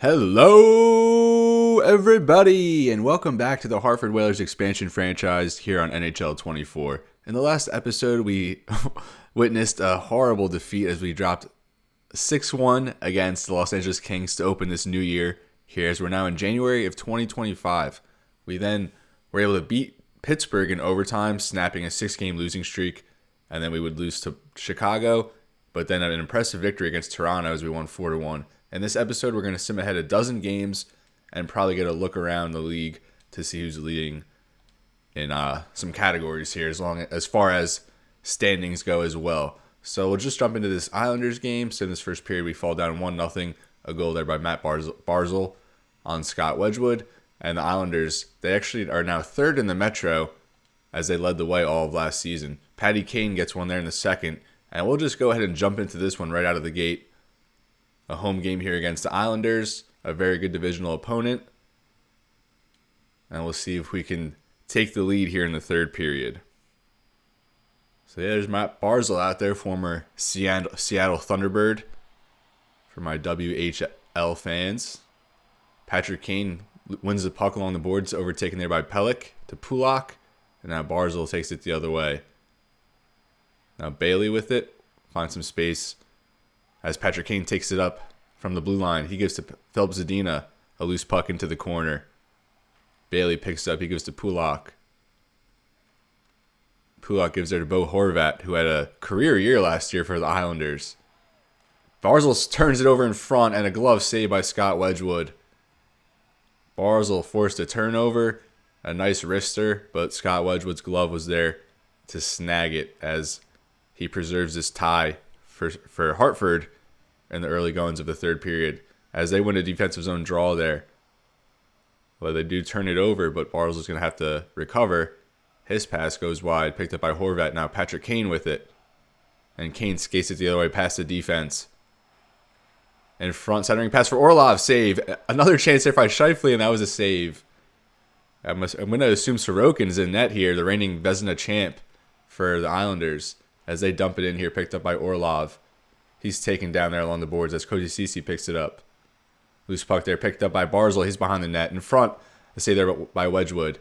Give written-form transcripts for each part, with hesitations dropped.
Hello, everybody, and welcome back to the Hartford Whalers expansion franchise here on NHL 24. In the last episode, we witnessed a horrible defeat as we dropped 6-1 against the Los Angeles Kings to open this new year here, as we're now in January of 2025. We then were able to beat Pittsburgh in overtime, snapping a 6-game losing streak, and then we would lose to Chicago, but then an impressive victory against Toronto as we won 4-1. In this episode, we're going to sim ahead a dozen games and probably get a look around the league to see who's leading in some categories here, as far as standings go as well. So we'll just jump into this Islanders game. So in this first period, we fall down 1-0, a goal there by Matt Barzal on Scott Wedgwood. And the Islanders, they actually are now third in the Metro as they led the way all of last season. Patty Kane gets one there in the second. And we'll just go ahead and jump into this one right out of the gate. A home game here against the Islanders, a very good divisional opponent. And we'll see if we can take the lead here in the third period. So yeah, there's Matt Barzal out there, former Seattle Thunderbird for my WHL fans. Patrick Kane wins the puck along the boards, overtaken there by Pelech to Pulock. And now Barzal takes it the other way. Now Bailey with it, finds some space as Patrick Kane takes it up from the blue line. He gives to Filip Zadina, a loose puck into the corner. Bailey picks it up. He gives to Pulock. Pulock gives there to Bo Horvat, who had a career year last year for the Islanders. Barzal turns it over in front, and a glove save by Scott Wedgwood. Barzal forced a turnover, a nice wrister, but Scott Wedgwood's glove was there to snag it as he preserves this tie for Hartford in the early goings of the third period as they win a defensive zone draw there. Well, they do turn it over, but Barzal's going to have to recover. His pass goes wide, picked up by Horvat. Now Patrick Kane with it. And Kane skates it the other way past the defense. In front, centering pass for Orlov, save. Another chance there by Scheifele, and that was a save. I'm going to assume Sorokin's in net here, the reigning Vezina champ for the Islanders, as they dump it in here, picked up by Orlov. He's taken down there along the boards as Cody Ceci picks it up. Loose puck there, picked up by Barzal. He's behind the net. In front, let's say there by Wedgwood.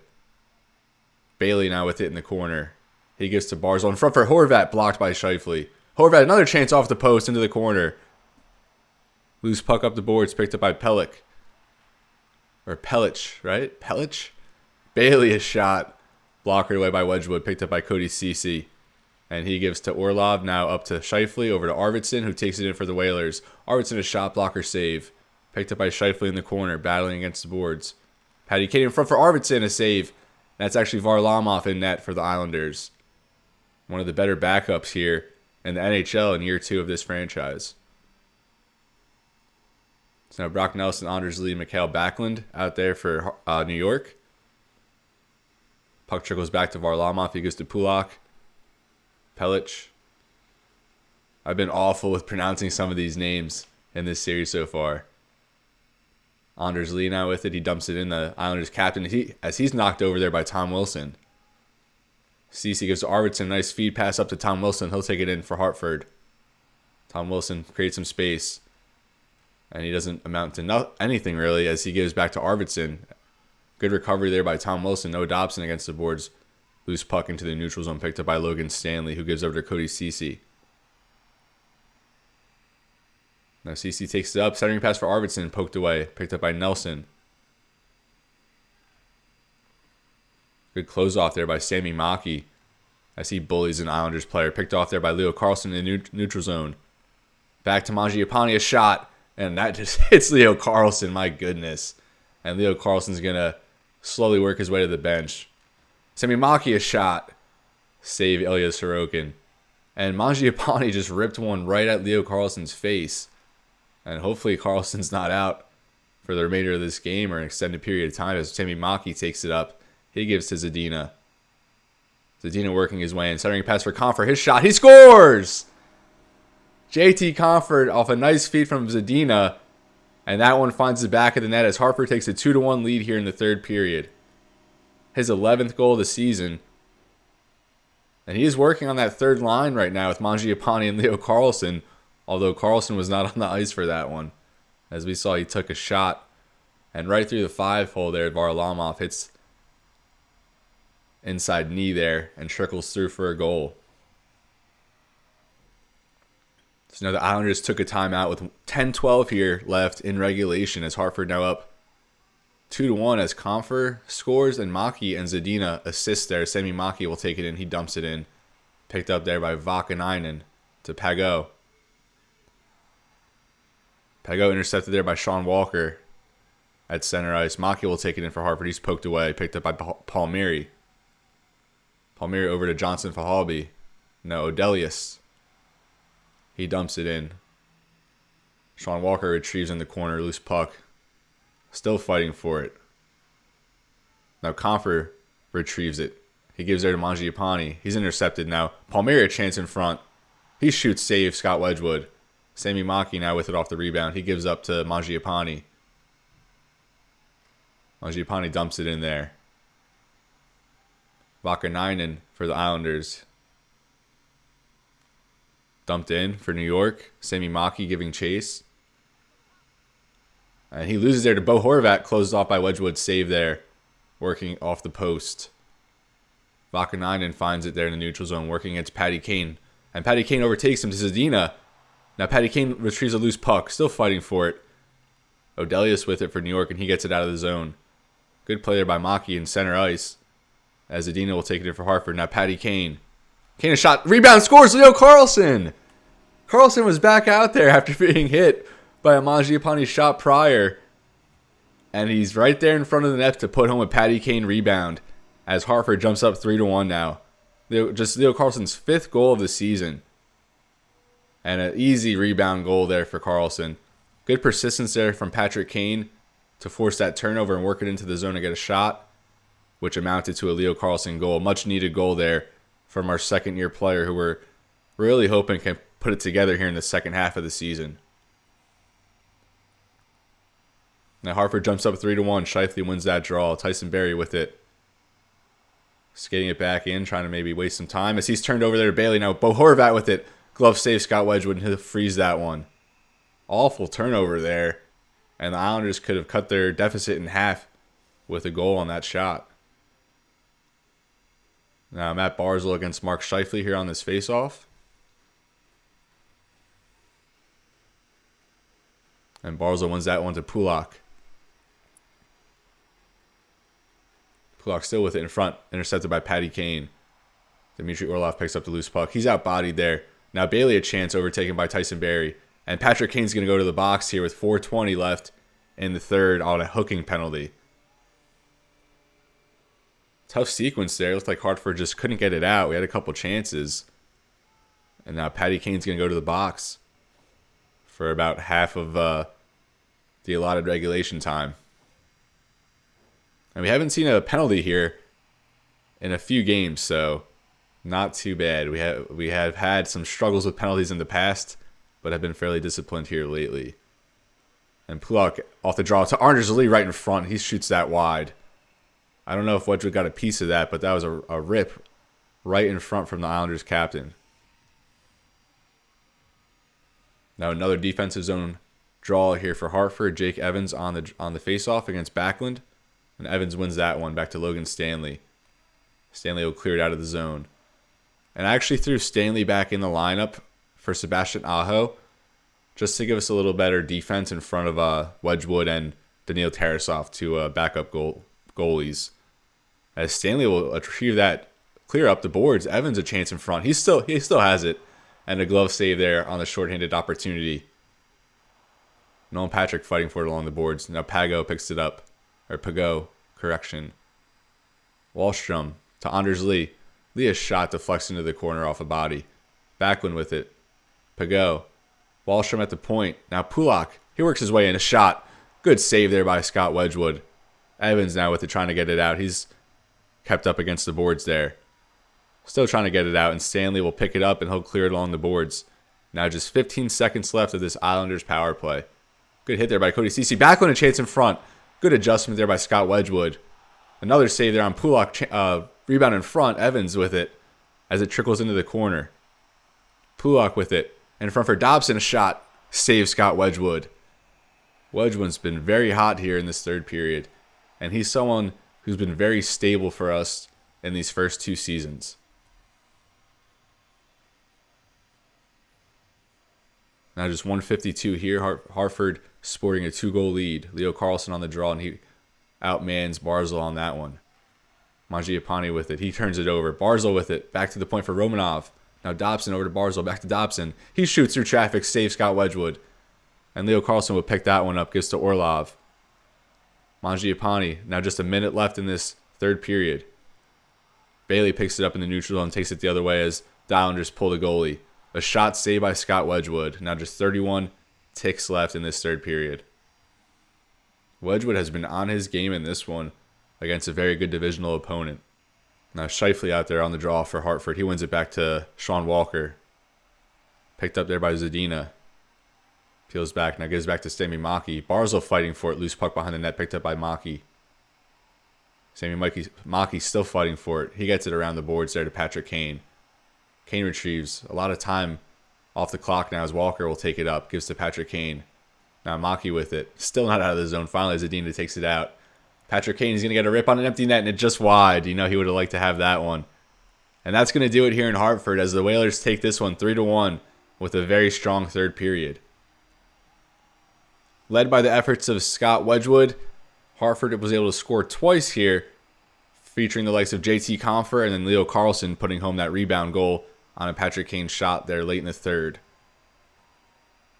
Bailey now with it in the corner. He gives to Barzal. In front for Horvat, blocked by Scheifele. Horvat, another chance off the post into the corner. Loose puck up the boards, picked up by Pelech. Or Pelech, right? Pelech? Bailey is shot. Blocked away by Wedgwood, picked up by Cody Ceci. And he gives to Orlov, now up to Scheifele, over to Arvidsson, who takes it in for the Whalers. Arvidsson, a shot blocker save. Picked up by Scheifele in the corner, battling against the boards. Patty Kane in front for Arvidsson, a save. That's actually Varlamov in net for the Islanders. One of the better backups here in the NHL in year 2 of this franchise. So now Brock Nelson, Anders Lee, Mikael Backlund out there for New York. Puck trickles back to Varlamov. He goes to Pulock. Pelech. I've been awful with pronouncing some of these names in this series so far. Anders Lee now with it. He dumps it in, the Islanders captain, as he's knocked over there by Tom Wilson. Ceci gives to Arvidsson, nice feed pass up to Tom Wilson. He'll take it in for Hartford. Tom Wilson creates some space, and he doesn't amount to anything really as he gives back to Arvidsson. Good recovery there by Tom Wilson. No Dobson against the boards. Loose puck into the neutral zone, picked up by Logan Stanley, who gives over to Cody Ceci. Now Ceci takes it up, centering pass for Arvidsson, poked away, picked up by Nelson. Good close off there by Sammy Maki as he bullies an Islanders player. Picked off there by Leo Carlsson in the neutral zone. Back to Mangiapane, a shot, and that just hits Leo Carlsson, my goodness. And Leo Carlsson's going to slowly work his way to the bench. Sammy Maki, a shot. Save Ilya Sorokin. And Mangiapane just ripped one right at Leo Carlsson's face. And hopefully Carlsson's not out for the remainder of this game or an extended period of time as Sammy Maki takes it up. He gives to Zadina. Zadina working his way in. Centering pass for Comfort. His shot. He scores! JT Comfort off a nice feed from Zadina. And that one finds the back of the net as Hartford takes a 2-1 lead here in the third period. His 11th goal of the season. And he is working on that third line right now with Mangiapane and Leo Carlsson, although Carlsson was not on the ice for that one. As we saw, he took a shot. And right through the 5-hole there, Varlamov hits inside knee there and trickles through for a goal. So now the Islanders took a timeout with 10-12 here left in regulation as Hartford now up 2-1 as Compher scores and Maki and Zadina assist there. Sami Maki will take it in. He dumps it in. Picked up there by Vakanainen to Pageau. Pageau intercepted there by Sean Walker at center ice. Maki will take it in for Hartford. He's poked away. Picked up by Palmieri. Palmieri over to Johnson Fahalbi. No, Odelius. He dumps it in. Sean Walker retrieves in the corner. Loose puck. Still fighting for it. Now Compher retrieves it. He gives there to Mangiapane. He's intercepted now. Palmieri a chance in front. He shoots, save Scott Wedgwood. Sami Maki now with it off the rebound. He gives up to Mangiapane. Mangiapane dumps it in there. Vakanainen for the Islanders. Dumped in for New York. Sami Maki giving chase. And he loses there to Bo Horvat. Closed off by Wedgwood. Save there. Working off the post. Vakanainen finds it there in the neutral zone. Working against Patty Kane. And Patty Kane overtakes him to Zadina. Now Patty Kane retrieves a loose puck. Still fighting for it. Odelius with it for New York. And he gets it out of the zone. Good play there by Maki in center ice. As Zadina will take it in for Hartford. Now Patty Kane. Kane a shot. Rebound scores. Leo Carlsson. Carlsson was back out there after being hit by a Mangiapane shot prior. And he's right there in front of the net to put home a Patty Kane rebound. As Hartford jumps up 3-1 now. Just Leo Carlsson's 5th goal of the season. And an easy rebound goal there for Carlsson. Good persistence there from Patrick Kane to force that turnover and work it into the zone and get a shot, which amounted to a Leo Carlsson goal. Much needed goal there from our second-year player who we're really hoping can put it together here in the second half of the season. Now Hartford jumps up 3-1. Scheifele wins that draw. Tyson Barrie with it. Skating it back in, trying to maybe waste some time. As he's turned over there to Bailey. Now Bo Horvat with it. Glove save Scott Wedgwood, and he'll freeze that one. Awful turnover there. And the Islanders could have cut their deficit in half with a goal on that shot. Now Matt Barzal against Mark Scheifele here on this faceoff. And Barzal wins that one to Pulock. Pulock still with it in front. Intercepted by Patty Kane. Dmitry Orlov picks up the loose puck. He's outbodied there. Now Bailey a chance overtaken by Tyson Barrie. And Patrick Kane's going to go to the box here with 4:20 left in the third on a hooking penalty. Tough sequence there. It looked like Hartford just couldn't get it out. We had a couple chances. And now Patty Kane's going to go to the box for about half of the allotted regulation time. And we haven't seen a penalty here in a few games, so not too bad. We have had some struggles with penalties in the past, but have been fairly disciplined here lately. And Pulock off the draw to Anders Lee right in front. He shoots that wide. I don't know if Wedgwood got a piece of that, but that was a rip right in front from the Islanders captain. Now another defensive zone draw here for Hartford. Jake Evans on the faceoff against Backlund. And Evans wins that one back to Logan Stanley. Stanley will clear it out of the zone. And I actually threw Stanley back in the lineup for Sebastian Aho just to give us a little better defense in front of Wedgwood and Daniil Tarasov, two backup goalies. As Stanley will retrieve that clear up the boards. Evans a chance in front. He still has it. And a glove save there on the shorthanded opportunity. Nolan Patrick fighting for it along the boards. Now Pageau picks it up. Or Pageau, correction. Wahlstrom to Anders Lee. Lee a shot deflects into the corner off a body. Backlund with it. Pageau. Wahlstrom at the point. Now Pulock. He works his way in. A shot. Good save there by Scott Wedgwood. Evans now with it trying to get it out. He's kept up against the boards there. Still trying to get it out. And Stanley will pick it up and he'll clear it along the boards. Now just 15 seconds left of this Islanders power play. Good hit there by Cody Ceci. Backlund a chance in front. Good adjustment there by Scott Wedgwood. Another save there on Pulock. Rebound in front. Evans with it as it trickles into the corner. Pulock with it. In front for Dobson. A shot. Save Scott Wedgwood. Wedgwood's been very hot here in this third period, and he's someone who's been very stable for us in these first 2 seasons. Now just 152 here. Hartford sporting a 2-goal lead. Leo Carlsson on the draw, and he outmans Barzal on that one. Mangiapane with it. He turns it over. Barzal with it. Back to the point for Romanov. Now Dobson over to Barzal. Back to Dobson. He shoots through traffic. Saves Scott Wedgwood. And Leo Carlsson will pick that one up. Gives to Orlov. Mangiapane. Now just a minute left in this third period. Bailey picks it up in the neutral zone and takes it the other way as the Islanders pull the goalie. A shot saved by Scott Wedgwood. Now just 31 ticks left in this third period. Wedgwood has been on his game in this one against a very good divisional opponent. Now Scheifele out there on the draw for Hartford. He wins it back to Sean Walker. Picked up there by Zadina. Peels back. Now gives back to Sami Maki. Barzal fighting for it. Loose puck behind the net. Picked up by Maki. Maki still fighting for it. He gets it around the boards there to Patrick Kane. Kane retrieves a lot of time off the clock now as Walker will take it up. Gives to Patrick Kane. Now Maki with it. Still not out of the zone. Finally, Zadina takes it out. Patrick Kane is going to get a rip on an empty net, and it's just wide. You know he would have liked to have that one. And that's going to do it here in Hartford as the Whalers take this one 3-1 with a very strong third period. Led by the efforts of Scott Wedgwood, Hartford was able to score twice here, featuring the likes of JT Compher and then Leo Carlsson putting home that rebound goal on a Patrick Kane shot there late in the third.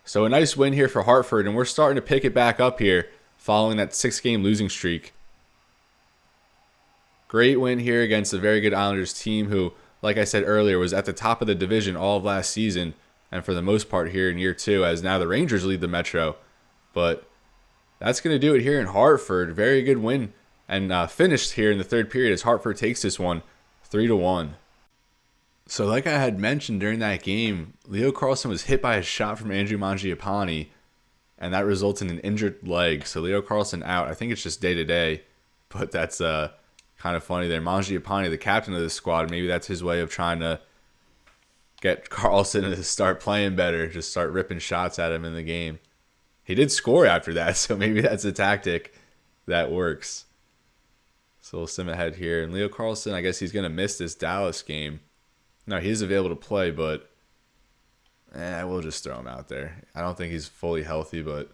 So a nice win here for Hartford, and we're starting to pick it back up here following that 6-game losing streak. Great win here against a very good Islanders team who, like I said earlier, was at the top of the division all of last season, and for the most part here in year 2, as now the Rangers lead the Metro. But that's going to do it here in Hartford. Very good win, and finished here in the third period as Hartford takes this one 3-1. So like I had mentioned during that game, Leo Carlsson was hit by a shot from Andrew Mangiapane, and that resulted in an injured leg. So Leo Carlsson out. I think it's just day-to-day, but that's kind of funny there. Mangiapane, the captain of the squad, maybe that's his way of trying to get Carlsson to start playing better, just start ripping shots at him in the game. He did score after that, so maybe that's a tactic that works. So we'll sim ahead here. And Leo Carlsson, I guess he's going to miss this Dallas game. No, he's available to play, but we'll just throw him out there. I don't think he's fully healthy, but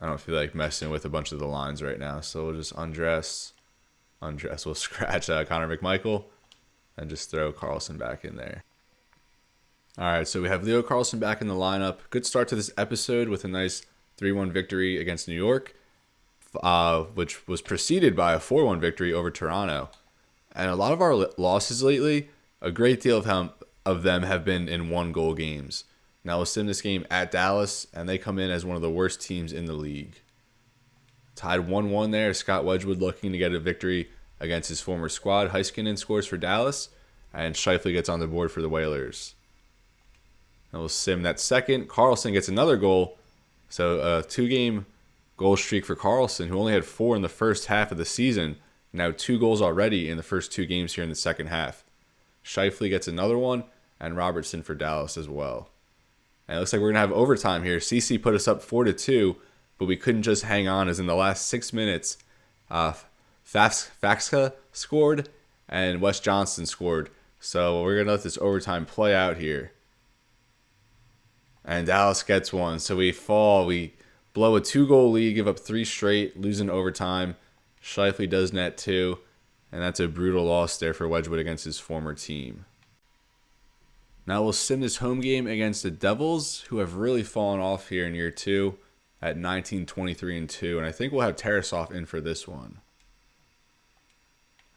I don't feel like messing with a bunch of the lines right now. So we'll just undress. We'll scratch Connor McMichael and just throw Carlsson back in there. All right, so we have Leo Carlsson back in the lineup. Good start to this episode with a nice 3-1 victory against New York, which was preceded by a 4-1 victory over Toronto. And a lot of our losses lately, a great deal of them have been in 1-goal games. Now we'll sim this game at Dallas, and they come in as one of the worst teams in the league. Tied 1-1 there. Scott Wedgwood looking to get a victory against his former squad. Heiskanen scores for Dallas, and Scheifele gets on the board for the Whalers. And we'll sim that second. Carlsson gets another goal. So a 2-game goal streak for Carlsson, who only had 4 in the first half of the season. Now 2 goals already in the first 2 games here in the second half. Scheifele gets another one, and Robertson for Dallas as well. And it looks like we're going to have overtime here. CC put us up 4-2, but we couldn't just hang on, as in the last 6 minutes, Faxka scored and Wes Johnston scored. So we're going to let this overtime play out here. And Dallas gets one. So we fall. We blow a 2-goal lead, give up 3 straight, losing overtime. Scheifele does net 2. And that's a brutal loss there for Wedgwood against his former team. Now we'll sim this home game against the Devils, who have really fallen off here in year 2 at 19-23-2. And I think we'll have Tarasov in for this one.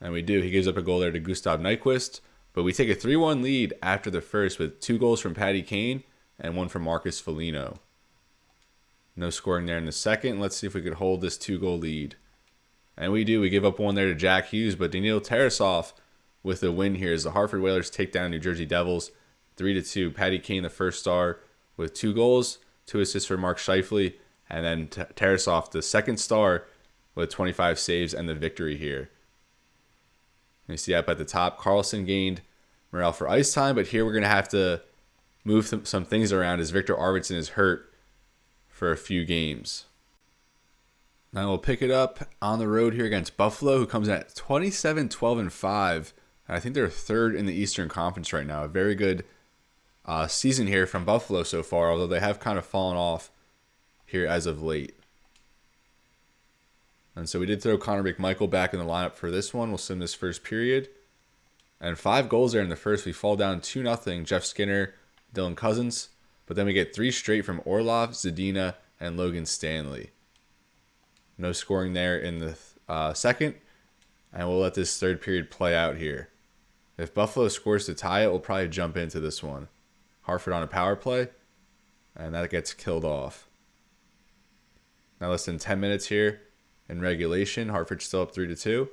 And we do. He gives up a goal there to Gustav Nyquist. But we take a 3-1 lead after the first with 2 goals from Patty Kane and 1 from Marcus Foligno. No scoring there in the second. Let's see if we could hold this 2-goal lead. And we do. We give up 1 there to Jack Hughes. But Daniil Tarasov with the win here as the Hartford Whalers take down New Jersey Devils 3-2. Patty Kane, the first star, with 2 goals, 2 assists for Mark Scheifele. And then Tarasov, the second star, with 25 saves and the victory here. You see up at the top, Carlsson gained morale for ice time. But here we're going to have to move some things around as Victor Arvidsson is hurt for a few games. Now we'll pick it up on the road here against Buffalo, who comes in at 27-12-5. And I think they're third in the Eastern Conference right now. A very good season here from Buffalo so far, although they have kind of fallen off here as of late. And so we did throw Connor McMichael back in the lineup for this one. We'll sim this first period. And 5 goals there in the first. We fall down 2-0. Jeff Skinner, Dylan Cousins. But then we get 3 straight from Orlov, Zadina, and Logan Stanley. No scoring there in the second. And we'll let this third period play out here. If Buffalo scores to tie it, we'll probably jump into this one. Hartford on a power play. And that gets killed off. Now less than 10 minutes here in regulation. Hartford's still up 3-2.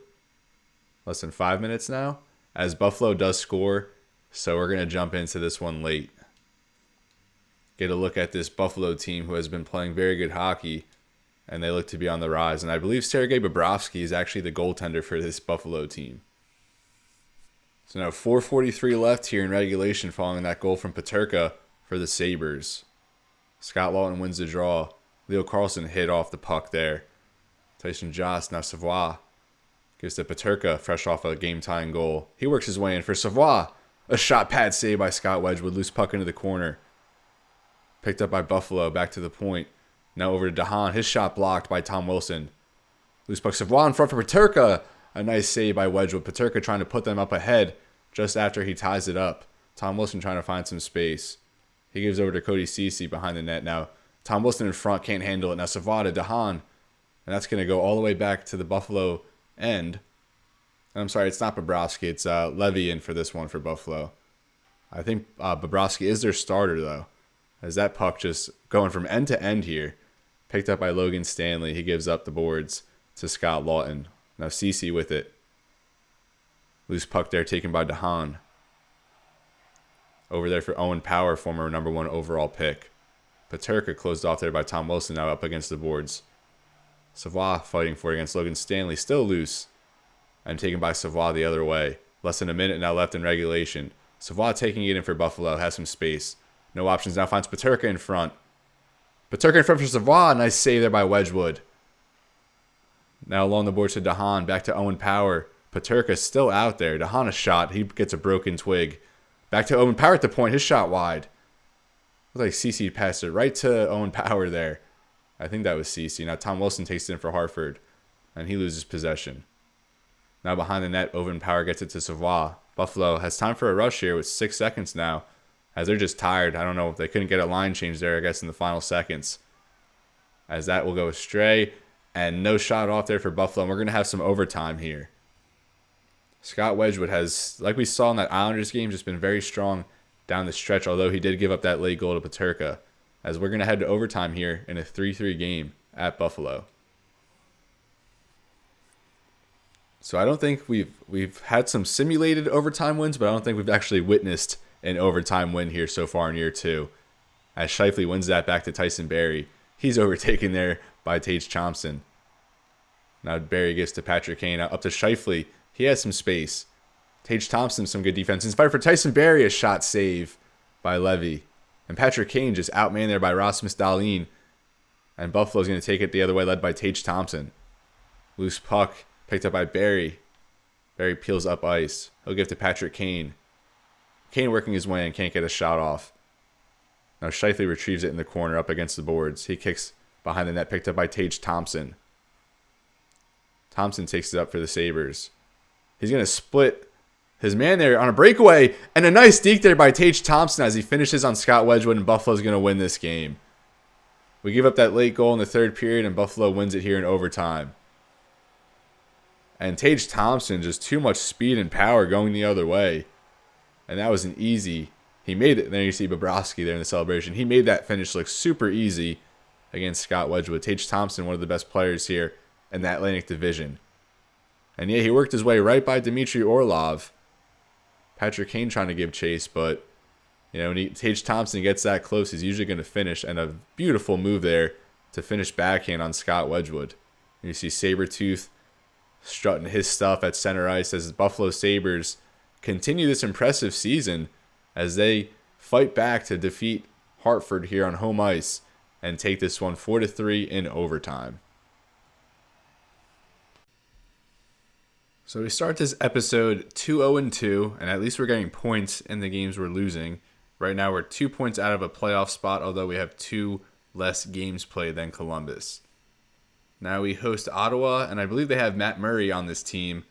Less than 5 minutes now. As Buffalo does score. So we're going to jump into this one late. Get a look at this Buffalo team who has been playing very good hockey. And they look to be on the rise. And I believe Sergei Bobrovsky is actually the goaltender for this Buffalo team. So now 4:43 left here in regulation following that goal from Peterka for the Sabres. Scott Lawton wins the draw. Leo Carlson hit off the puck there. Tyson Jost, now Savoie. Gives to Peterka, fresh off a game-tying goal. He works his way in for Savoie. A shot pad save by Scott Wedgwood. Loose puck into the corner. Picked up by Buffalo, back to the point. Now over to DeHaan. His shot blocked by Tom Wilson. Loose puck Savoie in front for Peterka. A nice save by Wedgwood. Peterka trying to put them up ahead just after he ties it up. Tom Wilson trying to find some space. He gives over to Cody Ceci behind the net now. Tom Wilson in front, can't handle it. Now Savoie to DeHaan. And that's going to go all the way back to the Buffalo end. And I'm sorry, it's not Bobrovsky. It's Levy in for this one for Buffalo. I think Bobrovsky is their starter, though. As that puck just going from end to end here. Picked up by Logan Stanley. He gives up the boards to Scott Lawton. Now Ceci with it. Loose puck there taken by DeHaan. Over there for Owen Power, former number 1 overall pick. Peterka closed off there by Tom Wilson, now up against the boards. Savoie fighting for it against Logan Stanley, still loose. And taken by Savoie the other way. Less than a minute now left in regulation. Savoie taking it in for Buffalo, has some space. No options, now finds Peterka in front. Peterka in front for Savoie, nice save there by Wedgwood. Now along the boards to DeHaan, back to Owen Power. Peterka still out there. DeHaan a shot, he gets a broken twig. Back to Owen Power at the point, his shot wide. Looks like Ceci passed it right to Owen Power there. I think that was Ceci. Now Tom Wilson takes it in for Hartford. And he loses possession. Now behind the net, Owen Power gets it to Savoie. Buffalo has time for a rush here with 6 seconds now. As they're just tired. I don't know if they couldn't get a line change there, I guess, in the final seconds. As that will go astray. And no shot off there for Buffalo. And we're going to have some overtime here. Scott Wedgwood has, like we saw in that Islanders game, just been very strong down the stretch. Although he did give up that late goal to Peterka. As we're going to head to overtime here in a 3-3 game at Buffalo. So I don't think we've had some simulated overtime wins. But I don't think we've actually witnessed an overtime win here so far in year 2. As Scheifele wins that back to Tyson Barrie. He's overtaken there by Tage Thompson. Now Barrie gives to Patrick Kane. Up to Scheifele. He has some space. Tage Thompson, some good defense. In spite for Tyson Barrie, a shot save by Levy. And Patrick Kane just outmanned there by Rasmus Dahlin. And Buffalo's going to take it the other way, led by Tage Thompson. Loose puck picked up by Barrie. Barrie peels up ice. He'll give to Patrick Kane. Kane working his way and can't get a shot off. Now Scheifele retrieves it in the corner up against the boards. He kicks behind the net, picked up by Tage Thompson. Thompson takes it up for the Sabres. He's going to split his man there on a breakaway. And a nice deke there by Tage Thompson as he finishes on Scott Wedgwood. And Buffalo's going to win this game. We give up that late goal in the third period. And Buffalo wins it here in overtime. And Tage Thompson, just too much speed and power going the other way. And that was an easy. He made it. There you see Bobrovsky there in the celebration. He made that finish look super easy against Scott Wedgwood. Tage Thompson, one of the best players here in the Atlantic Division. And yeah, he worked his way right by Dmitry Orlov. Patrick Kane trying to give chase, but you know, when Tage Thompson gets that close, he's usually going to finish. And a beautiful move there to finish backhand on Scott Wedgwood. And you see Sabretooth strutting his stuff at center ice as the Buffalo Sabres continue this impressive season as they fight back to defeat Hartford here on home ice and take this one 4-3 in overtime. So we start this episode 2-0-2, and at least we're getting points in the games we're losing. Right now we're 2 points out of a playoff spot, although we have 2 less games played than Columbus. Now we host Ottawa, and I believe they have Matt Murray on this team,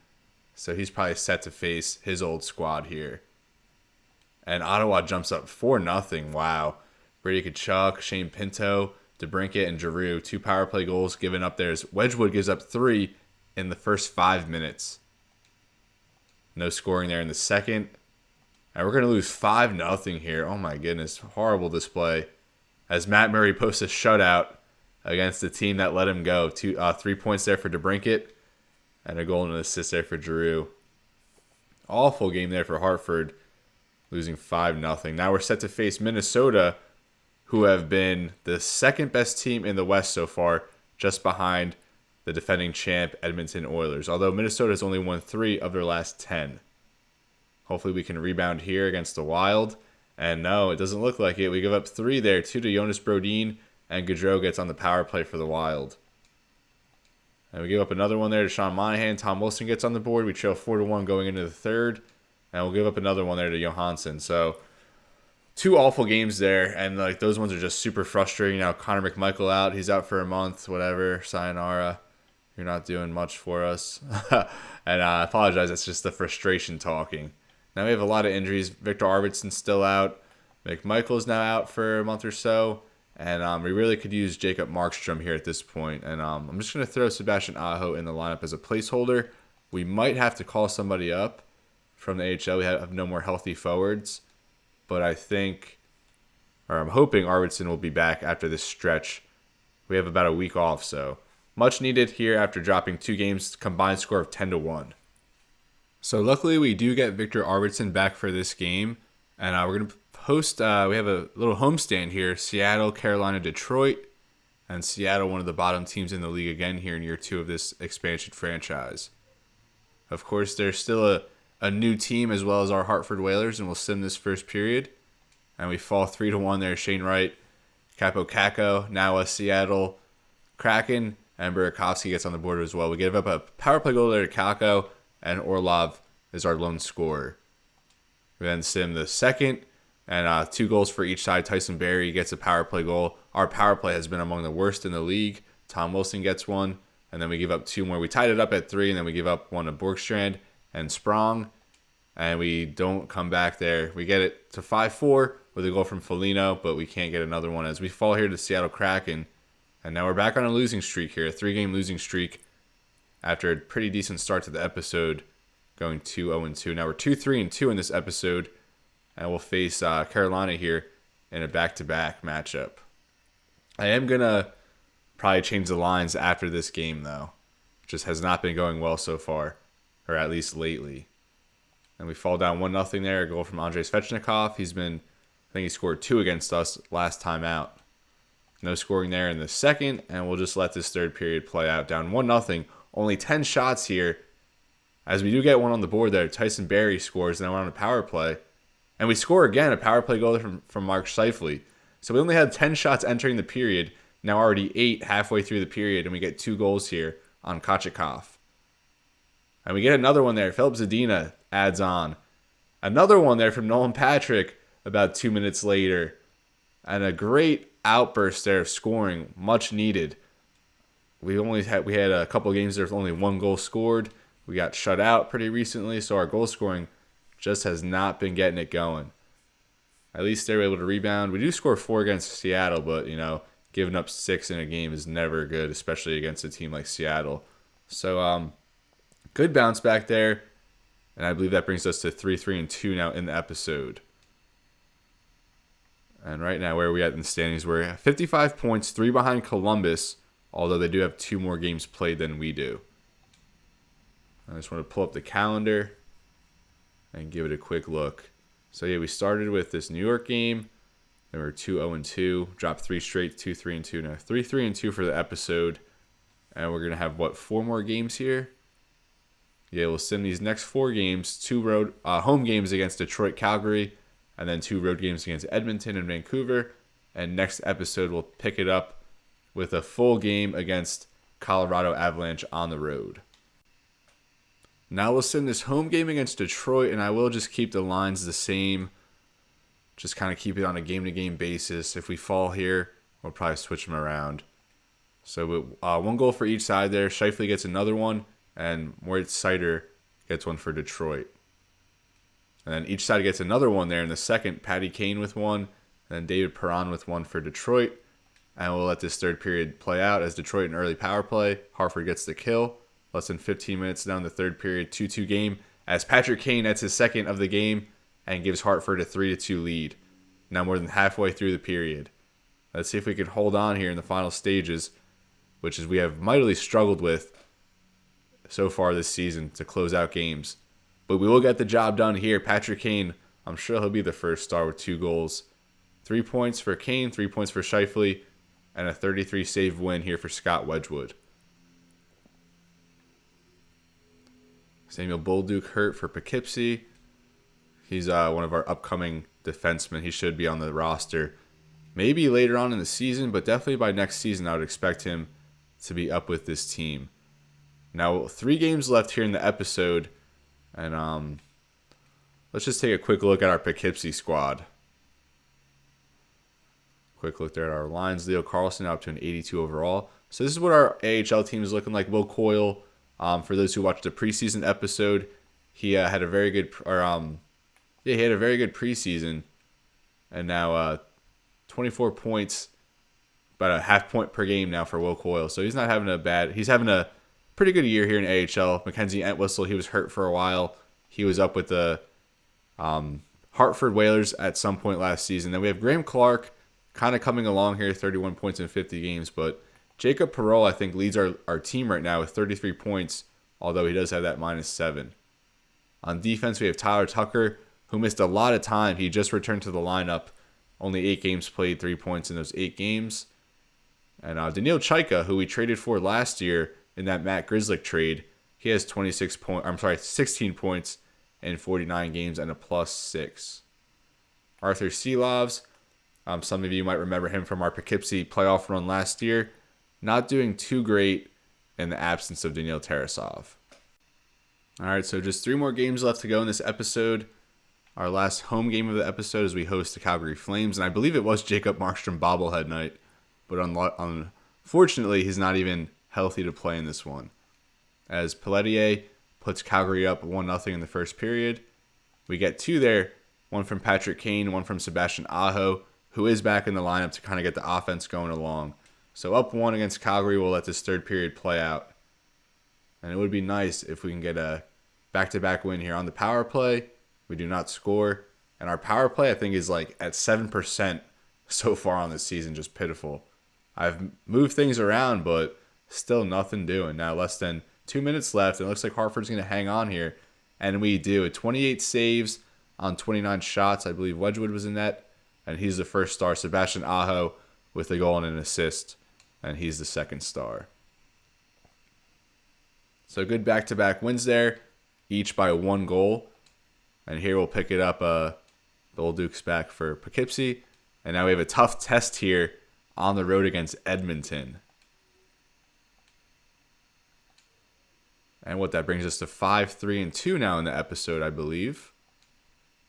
so he's probably set to face his old squad here. And Ottawa jumps up 4-0. Wow. Brady Tkachuk, Shane Pinto, DeBrincat, and Giroux, 2 power play goals given up there. Wedgwood gives up 3 in the first 5 minutes. No scoring there in the second. And we're going to lose 5-0 here. Oh my goodness. Horrible display. As Matt Murray posts a shutout against the team that let him go. 3 points there for DeBrincat. And a goal and an assist there for Giroux. Awful game there for Hartford. Losing 5-0. Now we're set to face Minnesota, who have been the second best team in the West so far, just behind the defending champ Edmonton Oilers. Although Minnesota has only won 3 of their last 10. Hopefully we can rebound here against the Wild. And no, it doesn't look like it. We give up 3 there, 2 to Jonas Brodin, and Gaudreau gets on the power play for the Wild. And we give up another one there to Sean Monahan. Tom Wilson gets on the board. We trail 4-1 going into the third. And we'll give up another one there to Johansson. So 2 awful games there. And like those ones are just super frustrating. Now Connor McMichael out. He's out for a month. Whatever. Sayonara. You're not doing much for us. And I apologize. That's just the frustration talking. Now we have a lot of injuries. Victor Arvidsson's still out. McMichael's now out for a month or so. And we really could use Jacob Markstrom here at this point. And I'm just going to throw Sebastian Aho in the lineup as a placeholder. We might have to call somebody up from the AHL. We have no more healthy forwards. But I think, or I'm hoping Arvidsson will be back after this stretch. We have about a week off, so much needed here after dropping 2 games, combined score of 10-1. So luckily we do get Victor Arvidsson back for this game. And we're going to host, we have a little homestand here, Seattle, Carolina, Detroit. And Seattle, one of the bottom teams in the league again here in year 2 of this expansion franchise. Of course, there's still a new team as well as our Hartford Whalers, and we'll sim this first period. And we fall 3-1 there. Shane Wright, Capo Caco, now a Seattle Kraken, and Burakovsky gets on the board as well. We give up a power play goal there to Caco, and Orlov is our lone scorer. We then sim the second, and 2 goals for each side. Tyson Barrie gets a power play goal. Our power play has been among the worst in the league. Tom Wilson gets one, and then we give up 2 more. We tied it up at 3, and then we give up 1 to Borkstrand and Sprong, and we don't come back there. We get it to 5-4 with a goal from Foligno, but we can't get another one as we fall here to Seattle Kraken. And now we're back on a losing streak here, a 3-game losing streak after a pretty decent start to the episode, going 2-0-2. Now we're 2-3-2 in this episode, and we'll face Carolina here in a back-to-back matchup. I am going to probably change the lines after this game, though. It just has not been going well so far, or at least lately. And we fall down 1-0 there, a goal from Andrei Svechnikov. I think he scored 2 against us last time out. No scoring there in the second, and we'll just let this third period play out. Down 1-0, only 10 shots here. As we do get one on the board there, Tyson Barrie scores, and then we're on a power play. And we score again, a power play goal from Mark Scheifele. So we only had 10 shots entering the period, now already 8 halfway through the period, and we get 2 goals here on Kochetkov. And we get another one there. Philip Zadina adds on. Another one there from Nolan Patrick about 2 minutes later. And a great outburst there of scoring, much needed. We had a couple of games there with only 1 goal scored. We got shut out pretty recently, so our goal scoring just has not been getting it going. At least they were able to rebound. We do score 4 against Seattle, but giving up 6 in a game is never good, especially against a team like Seattle. So good bounce back there, and I believe that brings us to 3-3-2 now in the episode. And right now, where are we at in the standings? We're at 55 points, 3 behind Columbus, although they do have 2 more games played than we do. I just want to pull up the calendar and give it a quick look. So yeah, we started with this New York game. Then we were 2-0-2, dropped 3 straight, 2-3-2. Now 3-3-2 for the episode. And we're going to have, 4 more games here? Yeah, we'll send these next 4 games, 2 home games against Detroit, Calgary, and then 2 road games against Edmonton and Vancouver. And next episode, we'll pick it up with a full game against Colorado Avalanche on the road. Now we'll send this home game against Detroit, and I will just keep the lines the same. Just kind of keep it on a game-to-game basis. If we fall here, we'll probably switch them around. So one goal for each side there. Scheifele gets another one, and Moritz Seider gets one for Detroit. And then each side gets another one there in the second. Patty Kane with one, and then David Perron with one for Detroit. And we'll let this third period play out as Detroit an early power play. Hartford gets the kill. Less than 15 minutes down the third period, 2-2 game. As Patrick Kane nets his second of the game and gives Hartford a 3-2 lead. Now more than halfway through the period. Let's see if we can hold on here in the final stages, which is we have mightily struggled with so far this season to close out games. But we will get the job done here. Patrick Kane, I'm sure he'll be the first star with 2 goals. 3 points for Kane, 3 points for Scheifele, and a 33 save win here for Scott Wedgwood. Samuel Bolduc hurt for Poughkeepsie. He's one of our upcoming defensemen. He should be on the roster. Maybe later on in the season, but definitely by next season, I would expect him to be up with this team. Now, 3 games left here in the episode, and let's just take a quick look at our Poughkeepsie squad. Quick look there at our lines. Leo Carlson up to an 82 overall. So this is what our AHL team is looking like. Will Coyle, for those who watched the preseason episode, he had a very good, he had a very good preseason, and now 24 points, about a half point per game now for Will Coyle. So he's not having a bad. He's having a pretty good year here in AHL. Mackenzie Entwistle, he was hurt for a while. He was up with the Hartford Whalers at some point last season. Then we have Graham Clark kind of coming along here, 31 points in 50 games. But Jacob Perreault, I think, leads our team right now with 33 points, although he does have that -7. On defense, we have Tyler Tucker, who missed a lot of time. He just returned to the lineup. Only 8 games played, 3 points in those 8 games. And Daniil Chaika, who we traded for last year in that Matt Grzelcyk trade, he has 16 points in 49 games and a +6. Arthur Seelovs, some of you might remember him from our Poughkeepsie playoff run last year, not doing too great in the absence of Daniil Tarasov. All right, so just 3 more games left to go in this episode. Our last home game of the episode is we host the Calgary Flames, and I believe it was Jacob Markstrom bobblehead night, but unfortunately, he's not even healthy to play in this one. As Pelletier puts Calgary up 1-0 in the first period, we get 2 there, one from Patrick Kane, one from Sebastian Aho, who is back in the lineup to kind of get the offense going along. So up 1 against Calgary, we'll let this third period play out. And it would be nice if we can get a back-to-back win here on the power play. We do not score. And our power play, I think, is like at 7% so far on this season. Just pitiful. I've moved things around, but still nothing doing. Now less than 2 minutes left. It looks like Hartford's going to hang on here. And we do. 28 saves on 29 shots. I believe Wedgwood was in that. And he's the first star. Sebastian Aho with a goal and an assist. And he's the second star. So good back-to-back wins there. Each by 1 goal. And here we'll pick it up. The Old Duke's back for Poughkeepsie. And now we have a tough test here on the road against Edmonton. And what that brings us to 5-3-2 now in the episode, I believe.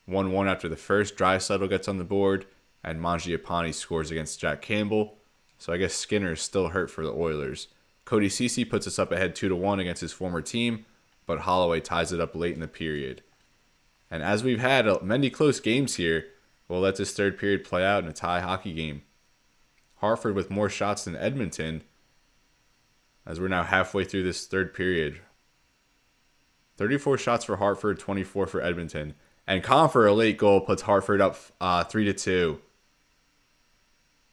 1-1 after the first. Draisaitl gets on the board. And Mangiapane scores against Jack Campbell. So I guess Skinner is still hurt for the Oilers. Cody Ceci puts us up ahead 2-1 against his former team. But Holloway ties it up late in the period. And as we've had many close games here, we'll let this third period play out in a tie hockey game. Hartford with more shots than Edmonton, as we're now halfway through this third period. 34 shots for Hartford, 24 for Edmonton. And Confer, a late goal, puts Hartford up 3-2.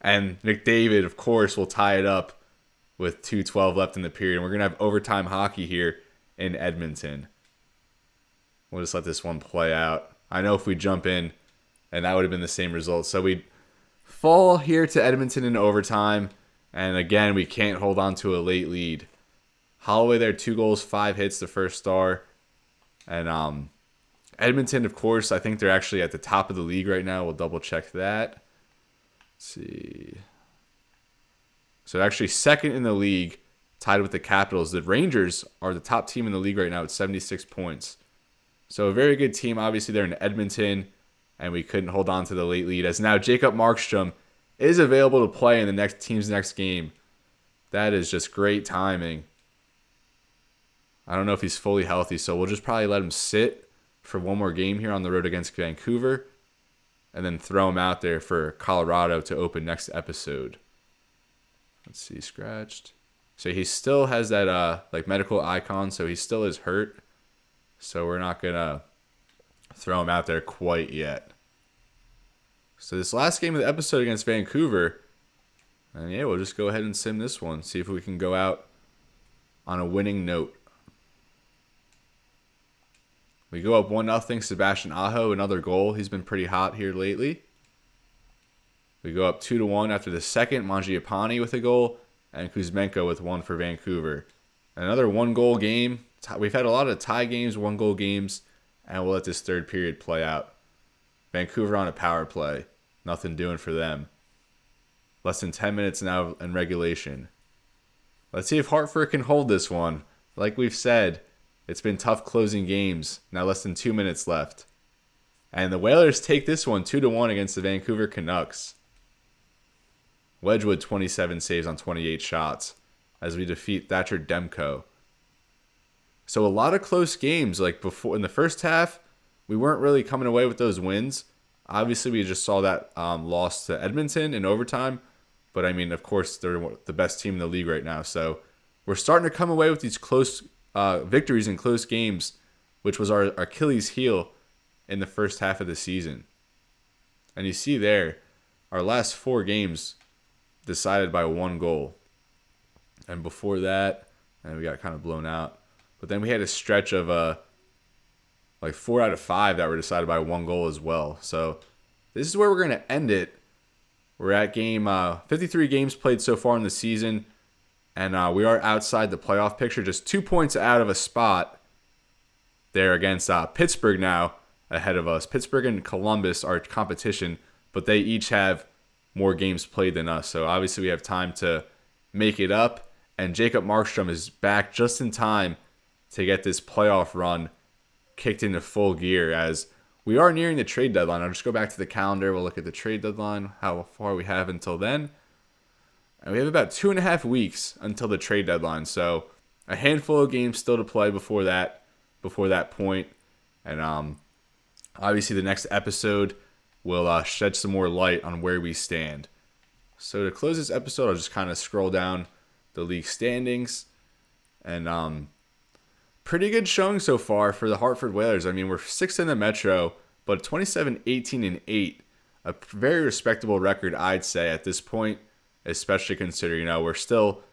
And McDavid, of course, will tie it up with 2:12 left in the period. And we're going to have overtime hockey here in Edmonton. We'll just let this one play out. I know if we jump in, and that would have been the same result. So we fall here to Edmonton in overtime. And again, we can't hold on to a late lead. Holloway there, 2 goals, 5 hits, the first star. And Edmonton, of course, I think they're actually at the top of the league right now. We'll double check that. see. So actually second in the league, tied with the Capitals. The Rangers are the top team in the league right now at 76 points. So a very good team. Obviously, they're in Edmonton, and we couldn't hold on to the late lead. As now Jacob Markstrom is available to play in the team's next game. That is just great timing. I don't know if he's fully healthy, so we'll just probably let him sit for one more game here on the road against Vancouver, and then throw him out there for Colorado to open next episode. Let's see, scratched. So he still has that like medical icon, so he still is hurt. So we're not gonna throw him out there quite yet. So this last game of the episode against Vancouver, and yeah, we'll just go ahead and sim this one. See if we can go out on a winning note. We go up 1-0. Sebastian Aho, another goal. He's been pretty hot here lately. We go up 2-1 after the second. Mangiapane with a goal, and Kuzmenko with one for Vancouver. Another one-goal game. We've had a lot of tie games, one-goal games, and we'll let this third period play out. Vancouver on a power play. Nothing doing for them. Less than 10 minutes now in regulation. Let's see if Hartford can hold this one. Like we've said, it's been tough closing games. Now less than 2 minutes left. And the Whalers take this one 2-1 against the Vancouver Canucks. Wedgwood 27 saves on 28 shots as we defeat Thatcher Demko. So a lot of close games. Like before in the first half, we weren't really coming away with those wins. Obviously, we just saw that loss to Edmonton in overtime. But, I mean, of course, they're the best team in the league right now. So we're starting to come away with these close victories in close games, which was our Achilles heel in the first half of the season. And you see there, our last 4 games decided by 1 goal. And before that, and we got kind of blown out. But then we had a stretch of like 4 out of 5 that were decided by 1 goal as well. So this is where we're going to end it. We're at game 53 games played so far in the season. And we are outside the playoff picture, just 2 points out of a spot there against Pittsburgh now ahead of us. Pittsburgh and Columbus are competition, but they each have more games played than us. So obviously we have time to make it up. And Jacob Markstrom is back just in time to get this playoff run kicked into full gear as we are nearing the trade deadline. I'll just go back to the calendar. We'll look at the trade deadline, how far we have until then. And we have about 2.5 weeks until the trade deadline. So a handful of games still to play before that point. And obviously the next episode will shed some more light on where we stand. So to close this episode, I'll just kind of scroll down the league standings. And pretty good showing so far for the Hartford Whalers. I mean, we're 6th in the Metro, but 27, 18, and 8. A very respectable record, I'd say, at this point, especially considering, we're still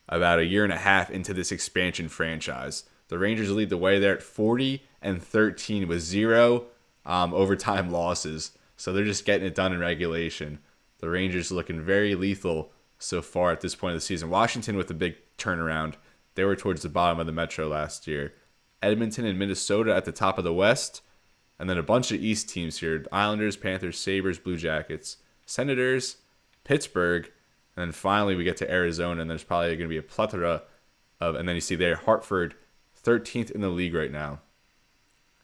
about 1.5 years into this expansion franchise. The Rangers lead the way there at 40 and 13 with 0 overtime losses. So they're just getting it done in regulation. The Rangers looking very lethal so far at this point of the season. Washington with a big turnaround. They were towards the bottom of the Metro last year. Edmonton and Minnesota at the top of the West. And then a bunch of East teams here. Islanders, Panthers, Sabres, Blue Jackets, Senators, Pittsburgh. And then finally we get to Arizona. And there's probably going to be a plethora of... And then you see there, Hartford, 13th in the league right now.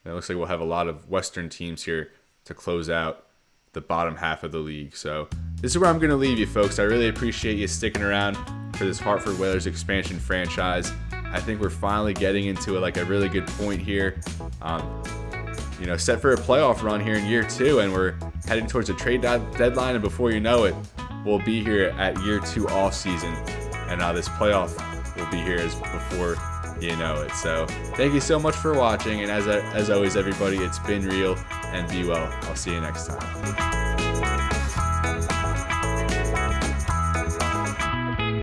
And it looks like we'll have a lot of Western teams here to close out the bottom half of the league. So this is where I'm going to leave you, folks. I really appreciate you sticking around for this Hartford Whalers expansion franchise. I think we're finally getting into a really good point here. Set for a playoff run here in year 2, and we're heading towards a trade deadline. And before you know it, we'll be here at year 2 off season, and this playoff will be here before you know it. So thank you so much for watching, and as always, everybody, it's been real and be well. I'll see you next time.